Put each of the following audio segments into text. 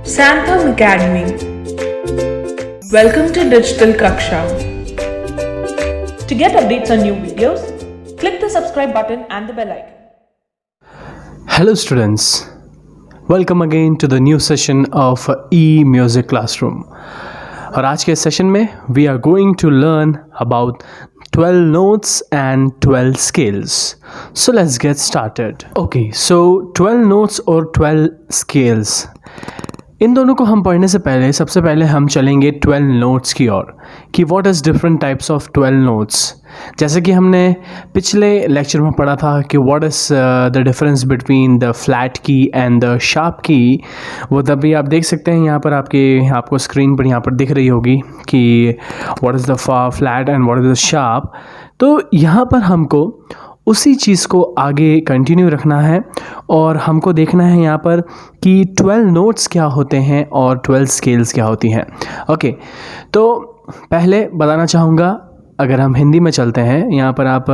Santham Academy. Welcome to Digital Kaksha. To get updates on new videos, click the subscribe button and the bell icon. Hello students, welcome again to the new session of E-Music Classroom. और आज के session में we are going to learn about 12 notes and 12 scales. So let's get started. Okay, so 12 notes और 12 scales, इन दोनों को हम पढ़ने से पहले सबसे पहले हम चलेंगे 12 नोट्स की ओर कि what is different types of 12 notes. जैसे कि हमने पिछले लेक्चर में पढ़ा था कि what is the difference between the flat की एंड द शार्प की, वो तभी आप देख सकते हैं यहाँ पर आपको स्क्रीन पर यहाँ पर दिख रही होगी कि what is the flat and what is the sharp. तो यहाँ पर हमको उसी चीज़ को आगे कंटिन्यू रखना है और हमको देखना है यहाँ पर कि 12 नोट्स क्या होते हैं और 12 स्केल्स क्या होती हैं। ओके, तो पहले बताना चाहूँगा, अगर हम हिंदी में चलते हैं, यहाँ पर आप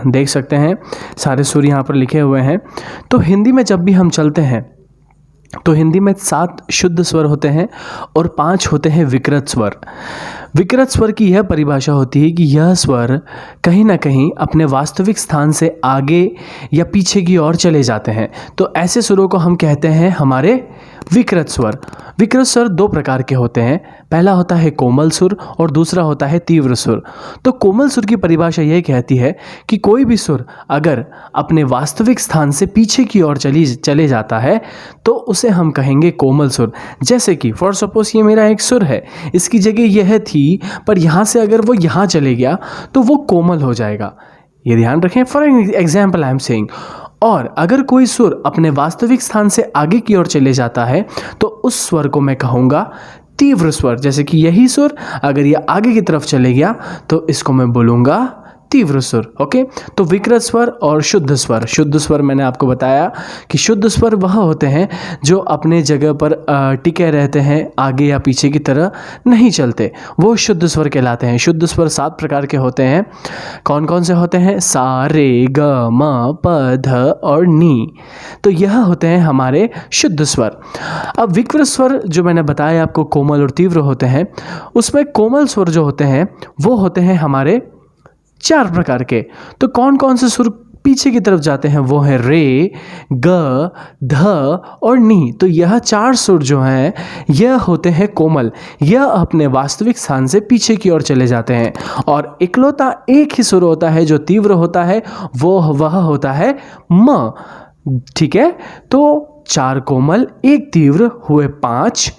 देख सकते हैं सारे सुर यहाँ पर लिखे हुए हैं। तो हिंदी में जब भी हम चलते हैं तो हिंदी में 7 शुद्ध स्वर होते हैं और 5 होते हैं विकृत स्वर। विकृत स्वर की यह परिभाषा होती है कि यह स्वर कहीं ना कहीं अपने वास्तविक स्थान से आगे या पीछे की ओर चले जाते हैं। तो ऐसे सुरों को हम कहते हैं हमारे विकृत स्वर। विकृत स्वर 2 प्रकार के होते हैं, पहला होता है कोमल सुर और दूसरा होता है तीव्र सुर। तो कोमल सुर की परिभाषा यह कहती है कि कोई भी सुर अगर अपने वास्तविक स्थान से पीछे की ओर चले जाता है तो उसे हम कहेंगे कोमल सुर। जैसे कि फॉर सपोज ये मेरा एक सुर है, इसकी जगह यह थी पर यहाँ से अगर वो यहाँ चले गया तो वो कोमल हो जाएगा, ये ध्यान रखें। For example I am saying. और अगर कोई सुर अपने वास्तविक स्थान से आगे की ओर चले जाता है तो उस स्वर को मैं कहूँगा तीव्र स्वर। जैसे कि यही सुर अगर ये आगे की तरफ चले गया तो इसको मैं बोलूँगा तीव्र स्वर। ओके, तो विकृत स्वर और शुद्ध स्वर। शुद्ध स्वर मैंने आपको बताया कि शुद्ध स्वर वह होते हैं जो अपने जगह पर टिके रहते हैं, आगे या पीछे की तरह नहीं चलते, वो शुद्ध स्वर कहलाते हैं। शुद्ध स्वर 7 प्रकार के होते हैं। कौन कौन से होते हैं? सा, रे, ग, म, प, ध और नी। तो यह होते हैं हमारे शुद्ध स्वर। अब विकृत स्वर जो मैंने बताया आपको कोमल और तीव्र होते हैं, उसमें कोमल स्वर जो होते हैं वो होते हैं हमारे 4 प्रकार के। तो कौन कौन से सुर पीछे की तरफ जाते हैं? वो है रे, ग, ध और नी। तो यह 4 सुर जो हैं यह होते हैं कोमल, यह अपने वास्तविक स्थान से पीछे की ओर चले जाते हैं। और इकलौता एक ही सुर होता है जो तीव्र होता है, वह होता है म। ठीक है, तो 4 कोमल, 1 तीव्र हुए 5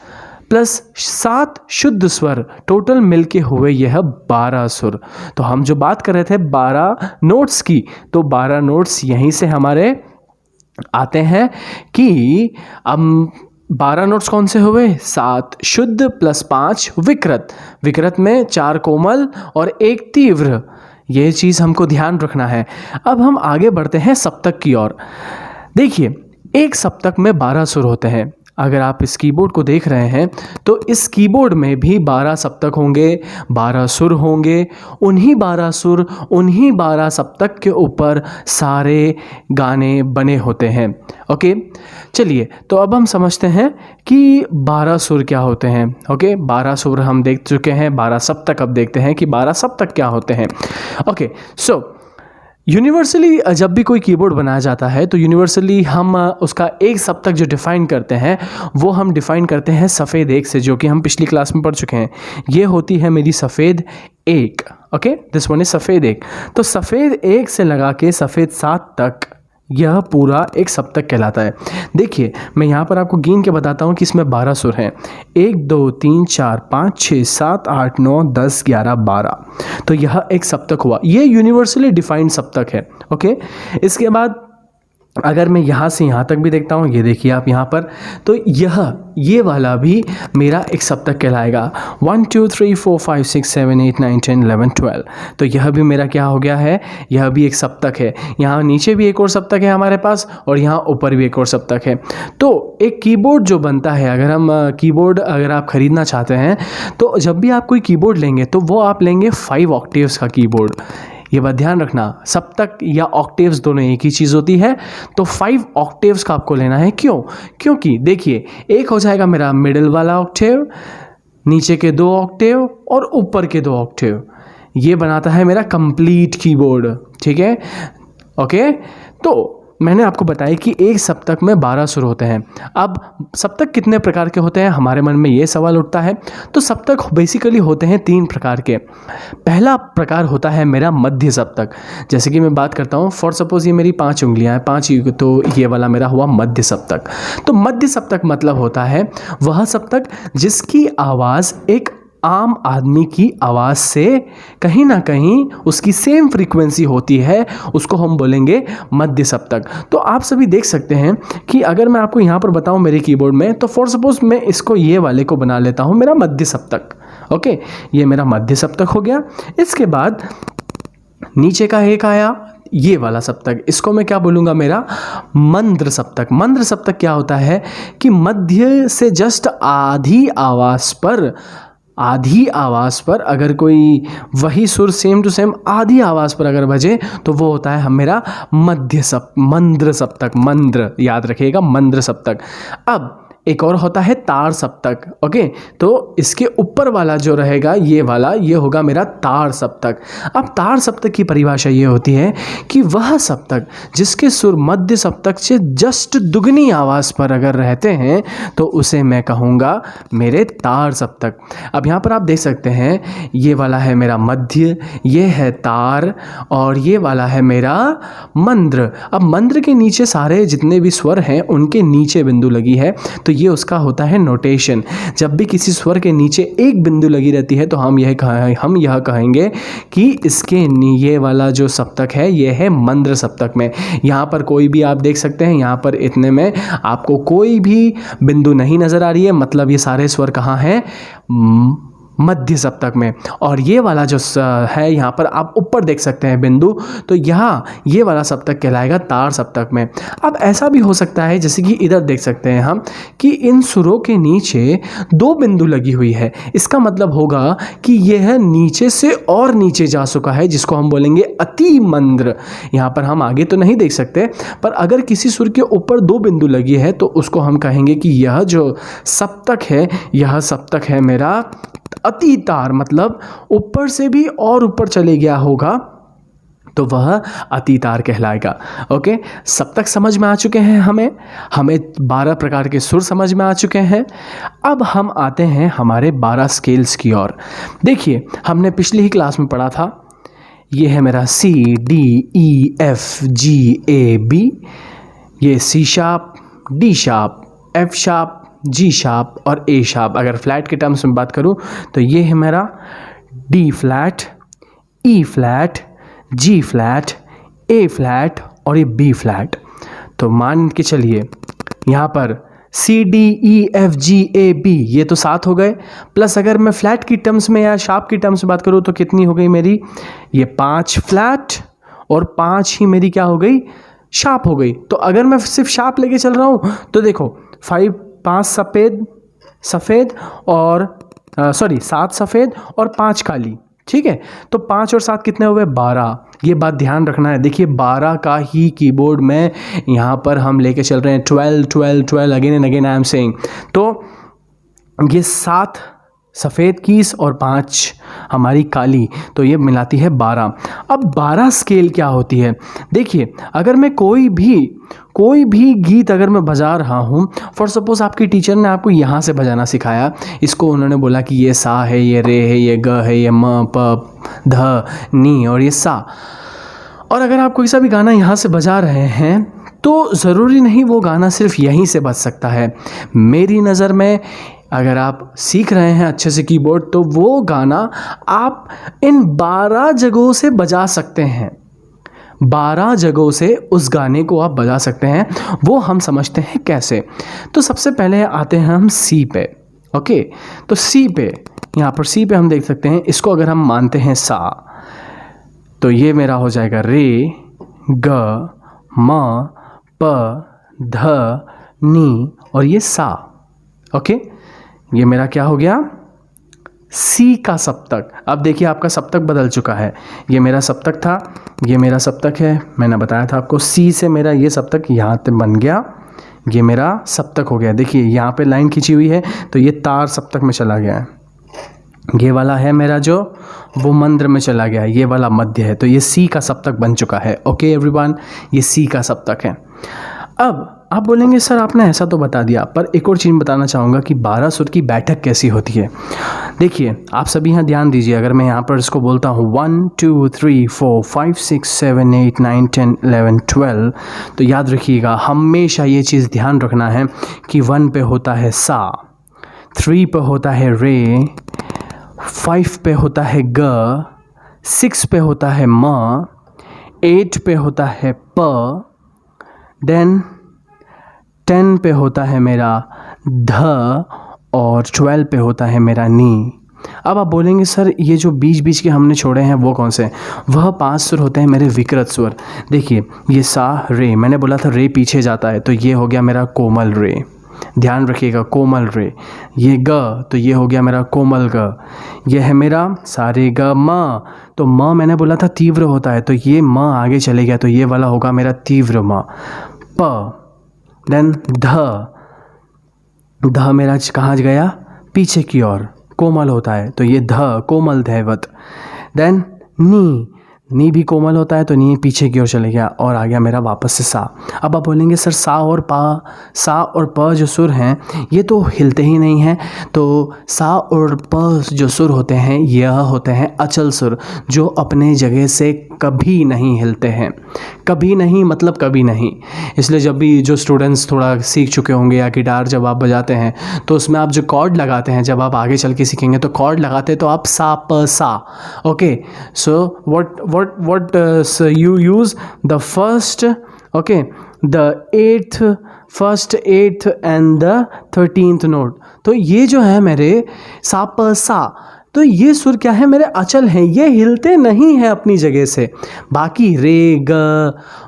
प्लस 7 शुद्ध स्वर, टोटल मिलके हुए यह 12 सुर। तो हम जो बात कर रहे थे 12 नोट्स की, तो 12 नोट्स यहीं से हमारे आते हैं कि अब 12 नोट्स कौन से हुए? 7 शुद्ध प्लस 5 विकृत। विकृत में 4 कोमल और 1 तीव्र, ये चीज़ हमको ध्यान रखना है। अब हम आगे बढ़ते हैं सप्तक की ओर। देखिए, एक सप्तक में 12 सुर होते हैं। अगर आप इस कीबोर्ड को देख रहे हैं तो इस कीबोर्ड में भी 12 सप्तक होंगे, 12 सुर होंगे। उन्हीं 12 सुर, उन्हीं 12 सप्तक के ऊपर सारे गाने बने होते हैं। ओके, चलिए, तो अब हम समझते हैं कि 12 सुर क्या होते हैं। ओके, 12 सुर हम देख चुके हैं, 12 सप्तक अब देखते हैं कि 12 सप्तक क्या होते हैं। ओके, सो यूनिवर्सली जब भी कोई कीबोर्ड बनाया जाता है तो यूनिवर्सली हम उसका एक सप्तक जो डिफ़ाइन करते हैं वो हम डिफ़ाइन करते हैं सफ़ेद एक से, जो कि हम पिछली क्लास में पढ़ चुके हैं। ये होती है मेरी सफ़ेद एक। ओके, दिस वन इज सफ़ेद एक। तो सफ़ेद एक से लगा के सफ़ेद 7 तक यह पूरा एक सप्तक कहलाता है। देखिए, मैं यहाँ पर आपको गिन के बताता हूँ कि इसमें 12 सुर हैं। 1 2 3 4 5 6 7 8 9 10 11 12। तो यह एक सप्तक हुआ, ये यूनिवर्सली डिफाइंड सप्तक है। ओके, इसके बाद अगर मैं यहाँ से यहाँ तक भी देखता हूँ, ये देखिए आप यहाँ पर, तो ये वाला भी मेरा एक सप्तक कहलाएगा। 1 2 3 4 5 6 7 8 9 10 11 12। तो यह भी मेरा क्या हो गया है? यह भी एक सप्तक है। यहाँ नीचे भी एक और सप्तक है हमारे पास और यहाँ ऊपर भी एक और सप्तक है। तो एक कीबोर्ड जो बनता है, अगर हम कीबोर्ड अगर आप ख़रीदना चाहते हैं तो जब भी आप कोई कीबोर्ड लेंगे तो वो आप लेंगे 5 ऑक्टेव्स का कीबोर्ड। ये बात ध्यान रखना, सप्तक या ऑक्टेव्स दोनों एक ही चीज़ होती है। तो 5 ऑक्टेव्स का आपको लेना है। क्यों? क्योंकि देखिए, एक हो जाएगा मेरा मिडिल वाला ऑक्टेव, नीचे के 2 ऑक्टेव और ऊपर के 2 ऑक्टेव, ये बनाता है मेरा कंप्लीट कीबोर्ड। ठीक है, ओके। तो मैंने आपको बताया कि एक सप्तक में 12 सुर होते हैं। अब सप्तक कितने प्रकार के होते हैं, हमारे मन में ये सवाल उठता है। तो सप्तक बेसिकली होते हैं 3 प्रकार के। पहला प्रकार होता है मेरा मध्य सप्तक। जैसे कि मैं बात करता हूँ, फॉर सपोज ये मेरी 5 उंगलियां हैं, 5, तो ये वाला मेरा हुआ मध्य सप्तक। तो मध्य सप्तक मतलब होता है वह सप्तक जिसकी आवाज़ एक आम आदमी की आवाज़ से कहीं ना कहीं उसकी सेम फ्रीक्वेंसी होती है, उसको हम बोलेंगे मध्य सप्तक। तो आप सभी देख सकते हैं कि अगर मैं आपको यहाँ पर बताऊँ मेरे कीबोर्ड में, तो फॉर सपोज मैं इसको ये वाले को बना लेता हूँ मेरा मध्य सप्तक। ओके, ये मेरा मध्य सप्तक हो गया। इसके बाद नीचे का एक आया ये वाला सप्तक, इसको मैं क्या बोलूँगा, मेरा मंद्र सप्तक। मंद्र सप्तक क्या होता है कि मध्य से जस्ट आधी आवाज़ पर अगर कोई वही सुर सेम टू सेम आधी आवाज़ पर अगर बजे तो वो होता है मेरा मंद्र सप्तक। मंद्र याद रखिएगा, मंद्र सप्तक। अब एक और होता है तार सप्तक। ओके, तो इसके ऊपर वाला जो रहेगा ये वाला, ये होगा मेरा तार सप्तक। अब तार सप्तक की परिभाषा ये होती है कि वह सप्तक जिसके सुर मध्य सप्तक से जस्ट दुगनी आवाज़ पर अगर रहते हैं तो उसे मैं कहूँगा मेरे तार सप्तक। अब यहाँ पर आप देख सकते हैं, ये वाला है मेरा मध्य, ये है तार, और ये वाला है मेरा मंद्र। अब मंद्र के नीचे सारे जितने भी स्वर हैं उनके नीचे बिंदु लगी है, तो ये उसका होता है नोटेशन। जब भी किसी स्वर के नीचे एक बिंदु लगी रहती है तो हम यह कहेंगे कि इसके ये वाला जो सप्तक है ये है मंद्र सप्तक में। यहाँ पर कोई भी आप देख सकते हैं, यहाँ पर इतने में आपको कोई भी बिंदु नहीं नज़र आ रही है, मतलब ये सारे स्वर कहाँ हैं, मध्य सप्तक में। और ये वाला जो है यहाँ पर आप ऊपर देख सकते हैं बिंदु, तो यहाँ ये वाला सप्तक कहलाएगा तार सप्तक में। अब ऐसा भी हो सकता है जैसे कि इधर देख सकते हैं हम कि इन सुरों के नीचे 2 बिंदु लगी हुई है, इसका मतलब होगा कि यह नीचे से और नीचे जा चुका है, जिसको हम बोलेंगे अति मंद्र। यहाँ पर हम आगे तो नहीं देख सकते, पर अगर किसी सुर के ऊपर 2 बिंदु लगी है तो उसको हम कहेंगे कि यह जो सप्तक है, यह सप्तक है मेरा अति तार, मतलब ऊपर से भी और ऊपर चले गया होगा तो वह अति तार कहलाएगा। ओके, सप्तक समझ में आ चुके हैं, हमें 12 प्रकार के सुर समझ में आ चुके हैं। अब हम आते हैं हमारे 12 स्केल्स की ओर। देखिए, हमने पिछली ही क्लास में पढ़ा था, ये है मेरा C D E F G A B, ये C sharp, D sharp, F sharp, G sharp और A शार्प। अगर फ्लैट के टर्म्स में बात करूं तो ये है मेरा D flat, E flat, G flat, A flat और ये B फ्लैट। तो मान के चलिए यहाँ पर C D E F G A B ये तो 7 हो गए, प्लस अगर मैं फ्लैट की टर्म्स में या शार्प की टर्म्स में बात करूँ तो कितनी हो गई मेरी, ये 5 फ्लैट और 5 ही मेरी क्या हो गई, शार्प हो गई। तो अगर मैं सिर्फ शार्प लेके चल रहा हूँ तो देखो 5 सफ़ेद और 7 सफ़ेद और 5 काली। ठीक है, तो 5 और 7 कितने हुए, 12। ये बात ध्यान रखना है। देखिए 12 का ही कीबोर्ड में यहाँ पर हम लेके चल रहे हैं, 12 again and again I am saying. तो ये 7 सफ़ेद कीस और 5 हमारी काली, तो ये मिलाती है 12। अब 12 स्केल क्या होती है, देखिए अगर मैं कोई भी गीत अगर मैं बजा रहा हूँ, फॉर सपोज आपकी टीचर ने आपको यहाँ से बजाना सिखाया, इसको उन्होंने बोला कि ये सा है, ये रे है, ये ग है, ये म प ध नी और ये सा, और अगर आप कोई सा भी गाना यहाँ से बजा रहे हैं तो ज़रूरी नहीं वो गाना सिर्फ यहीं से बज सकता है। मेरी नज़र में अगर आप सीख रहे हैं अच्छे से कीबोर्ड तो वो गाना आप इन 12 जगहों से बजा सकते हैं, 12 जगहों से उस गाने को आप बजा सकते हैं। वो हम समझते हैं कैसे। तो सबसे पहले आते हैं हम सी पे। ओके, तो सी पे, यहाँ पर सी पे हम देख सकते हैं, इसको अगर हम मानते हैं सा, तो ये मेरा हो जाएगा रे, ग, म, प, ध, नी और ये सा। ओके, ये मेरा क्या हो गया, सी का सप्तक। अब देखिए आपका सप्तक बदल चुका है, ये मेरा सप्तक था, ये मेरा सप्तक है, मैंने बताया था आपको सी से मेरा ये सप्तक यहाँ तक बन गया, ये मेरा सप्तक हो गया। देखिए यहाँ पे लाइन खींची हुई है तो ये तार सप्तक में चला गया है, ये वाला है मेरा जो वो मंद्र में चला गया, ये वाला मध्य है, तो ये सी का सप्तक बन चुका है। ओके एवरीवन, ये सी का सप्तक है। अब आप बोलेंगे सर आपने ऐसा तो बता दिया, पर एक और चीज़ बताना चाहूँगा कि 12 सुर की बैठक कैसी होती है। देखिए आप सभी यहाँ ध्यान दीजिए, अगर मैं यहाँ पर इसको बोलता हूँ 1 2 3 4 5 6 7 8 9 10 11 12, तो याद रखिएगा हमेशा ये चीज़ ध्यान रखना है कि 1 पे होता है सा, 3 पे होता है रे, 5 पे होता है ग, 6 पे होता है म, 8 पे होता है प, देन 10 पे होता है मेरा ध, और 12 पे होता है मेरा नी। अब आप बोलेंगे सर ये जो बीच बीच के हमने छोड़े हैं वो कौन से? वह 5 सुर होते हैं मेरे विकृत स्वर। देखिए ये सा रे, मैंने बोला था रे पीछे जाता है, तो ये हो गया मेरा कोमल रे, ध्यान रखिएगा कोमल रे। ये ग, तो ये हो गया मेरा कोमल ग। ये है मेरा सारे ग म, तो म मैंने बोला था तीव्र होता है, तो ये म आगे चले गया, तो ये वाला होगा मेरा तीव्र म। प, देन ध, ध मेरा कहाँ गया? पीछे की ओर, कोमल होता है, तो ये ध कोमल धैवत। देन नी, नी भी कोमल होता है, तो नी पीछे की ओर चले गया और आ गया मेरा वापस से सा। अब आप बोलेंगे सर सा और प जो सुर हैं ये तो हिलते ही नहीं हैं, तो सा और प जो सुर होते हैं यह होते हैं अचल सुर, जो अपने जगह से कभी नहीं हिलते हैं। कभी नहीं मतलब कभी नहीं। इसलिए जब भी जो स्टूडेंट्स थोड़ा सीख चुके होंगे या गिटार जब आप बजाते हैं तो उसमें आप जो कॉर्ड लगाते हैं, जब आप आगे चल के सीखेंगे तो कॉर्ड लगाते तो आप सा प सा। Okay, so what so you use the first, okay, the 8th, first 8th and the 13th note। तो ये जो है मेरे सा प सा, तो ये सुर क्या है मेरे अचल हैं, ये हिलते नहीं हैं अपनी जगह से। बाकी रे ग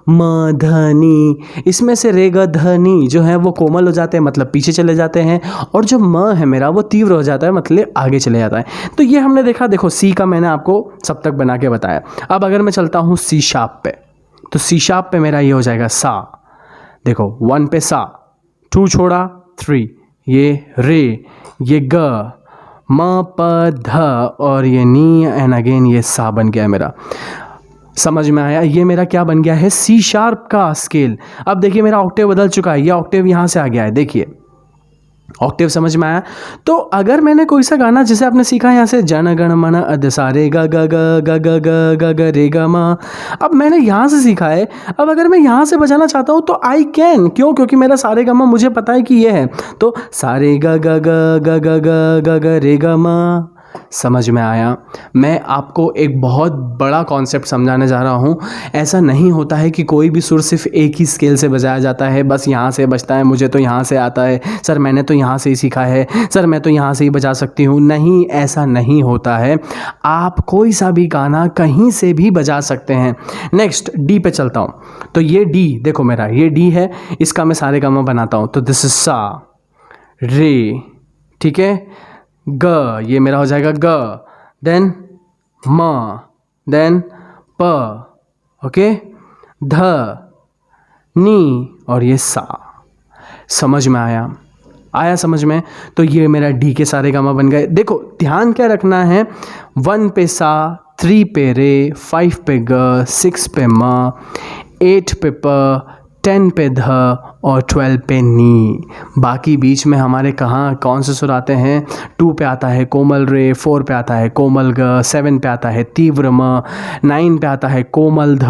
म ध नी, इसमें से रे ग ध नी जो है वो कोमल हो जाते हैं, मतलब पीछे चले जाते हैं, और जो म है मेरा वो तीव्र हो जाता है, मतलब आगे चले जाता है। तो ये हमने देखा, देखो सी का मैंने आपको सप्तक बना के बताया। अब अगर मैं चलता हूँ सी शार्प पे, तो सी शार्प पे मेरा ये हो जाएगा सा। देखो 1 पे सा, 2 छोड़ा 3, ये रे, ये ग, म प ध, और ये नी, एंड अगेन ये सा बन गया मेरा। समझ में आया? ये मेरा क्या बन गया है? सी शार्प का स्केल। अब देखिए मेरा ऑक्टेव बदल चुका है, ये ऑक्टेव यहाँ से आ गया है, देखिए ऑक्टेव समझ में आया? तो अगर मैंने कोई सा गाना जैसे आपने सीखा यहाँ से जन गण मन अध सारे ग ग ग ग ग ग ग ग रे ग म, अब मैंने यहाँ से सीखा है, अब अगर मैं यहाँ से बजाना चाहता हूँ तो आई कैन, क्यों? क्योंकि मेरा सारे ग म मुझे पता है कि ये है, तो सारे ग ग ग ग ग ग ग ग रे ग म। समझ में आया? मैं आपको एक बहुत बड़ा कॉन्सेप्ट समझाने जा रहा हूँ। ऐसा नहीं होता है कि कोई भी सुर सिर्फ एक ही स्केल से बजाया जाता है, बस यहाँ से बजता है, मुझे तो यहाँ से आता है, सर मैंने तो यहाँ से ही सीखा है, सर मैं तो यहाँ से ही बजा सकती हूँ। नहीं, ऐसा नहीं होता है। आप कोई सा भी गाना कहीं से भी बजा सकते हैं। नेक्स्ट डी पे चलता हूँ, तो ये डी देखो मेरा, ये डी है, इसका मैं सारे गामा बनाता हूँ, तो दिस इज सा रे, ठीक है, ग, ये मेरा हो जाएगा ग, देन म, देन प, ओके, ध, नी, और ये सा। समझ में आया? आया समझ में? तो ये मेरा डी के सारे गामा बन गए। देखो ध्यान क्या रखना है, 1 पे सा, 3 पे रे, 5 पे ग, 6 पे म, 8 पे प, 10 पे ध, और 12 पे नी। बाकी बीच में हमारे कौन से सुर आते हैं? 2 पे आता है कोमल रे, 4 पे आता है कोमल ग, 7 पे आता है तीव्र म, 9 पे आता है कोमल ध,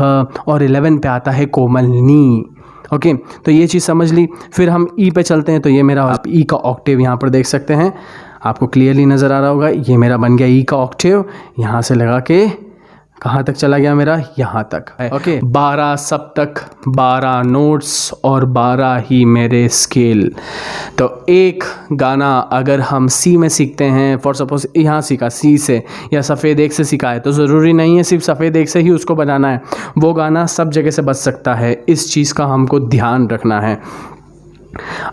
और 11 पे आता है कोमल नी। ओके, तो ये चीज़ समझ ली। फिर हम ई पे चलते हैं, तो ये मेरा, आप ई का ऑक्टेव यहाँ पर देख सकते हैं, आपको क्लियरली नज़र आ रहा होगा। ये मेरा बन गया ई का ऑक्टेव, यहाँ से लगा के कहाँ तक चला गया मेरा? यहाँ तक। ओके, 12 सप्तक, 12 नोट्स और 12 ही मेरे स्केल। तो एक गाना अगर हम सी में सीखते हैं, फॉर सपोज यहाँ सीखा सी से या सफ़ेद एक से सीखा है, तो ज़रूरी नहीं है सिर्फ सफ़ेद एक से ही उसको बजाना है, वो गाना सब जगह से बज सकता है। इस चीज़ का हमको ध्यान रखना है।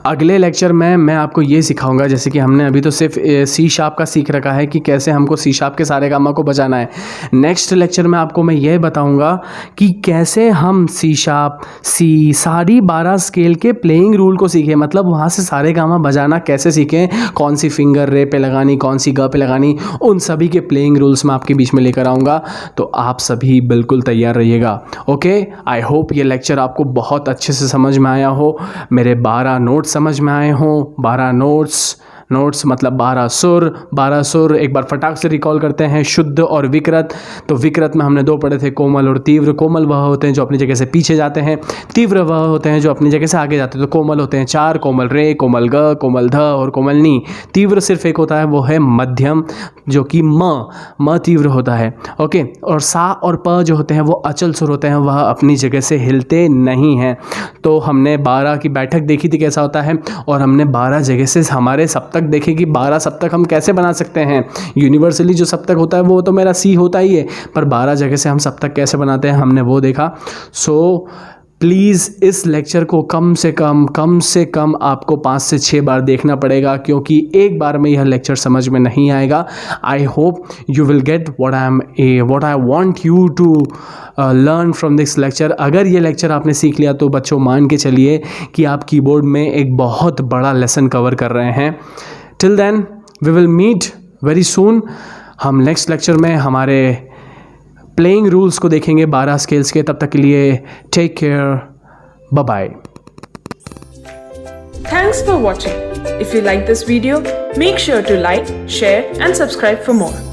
अगले लेक्चर में मैं आपको ये सिखाऊंगा, जैसे कि हमने अभी तो सिर्फ सी शार्प का सीख रखा है कि कैसे हमको सी शार्प के सारे गामा को बजाना है। नेक्स्ट लेक्चर में आपको मैं ये बताऊंगा कि कैसे हम सी शार्प, सी, सारी 12 स्केल के प्लेइंग रूल को सीखें, मतलब वहाँ से सारे गामा बजाना कैसे सीखें, कौन सी फिंगर रे पे लगानी, कौन सी ग पे लगानी, उन सभी के प्लेइंग रूल्स मैं आपके बीच में लेकर आऊँगा। तो आप सभी बिल्कुल तैयार रहिएगा। ओके, आई होप ये लेक्चर आपको बहुत अच्छे से समझ में आया हो, मेरे 12 नोट्स समझ में आए हों। 12 नोट्स मतलब 12 सुर। एक बार फटाक से रिकॉल करते हैं, शुद्ध और विकृत। तो विकृत में हमने 2 पढ़े थे, कोमल और तीव्र। कोमल वह होते हैं जो अपनी जगह से पीछे जाते हैं, तीव्र वह होते हैं जो अपनी जगह से आगे जाते हैं। तो कोमल होते हैं 4, कोमल रे, कोमल ग, कोमल ध और कोमल नी। तीव्र सिर्फ एक होता है, वो है मध्यम, जो कि म तीव्र होता है। ओके, और सा और प जो होते हैं वो अचल सुर होते हैं, वह अपनी जगह से हिलते नहीं हैं। तो हमने 12 की बैठक देखी थी कैसा होता है, और हमने 12 जगह से हमारे सप्तक देखे कि 12 सप्तक हम कैसे बना सकते हैं। यूनिवर्सली जो सप्तक होता है वो तो मेरा सी होता ही है, पर 12 जगह से हम सप्तक कैसे बनाते हैं हमने वो देखा। सो प्लीज़ इस लेक्चर को कम से कम आपको 5 से 6 बार देखना पड़ेगा, क्योंकि एक बार में यह लेक्चर समझ में नहीं आएगा। I hope you will get what I want you to learn from this lecture. अगर ये लेक्चर आपने सीख लिया तो बच्चों मान के चलिए कि आप कीबोर्ड में एक बहुत बड़ा लेसन कवर कर रहे हैं। Till then we will meet very soon. हम नेक्स्ट लेक्चर में हमारे प्लेइंग रूल्स को देखेंगे 12 स्केल्स के। तब तक के लिए take care, bye bye. Thanks for watching. If you like this video, make sure to like, share and subscribe for more.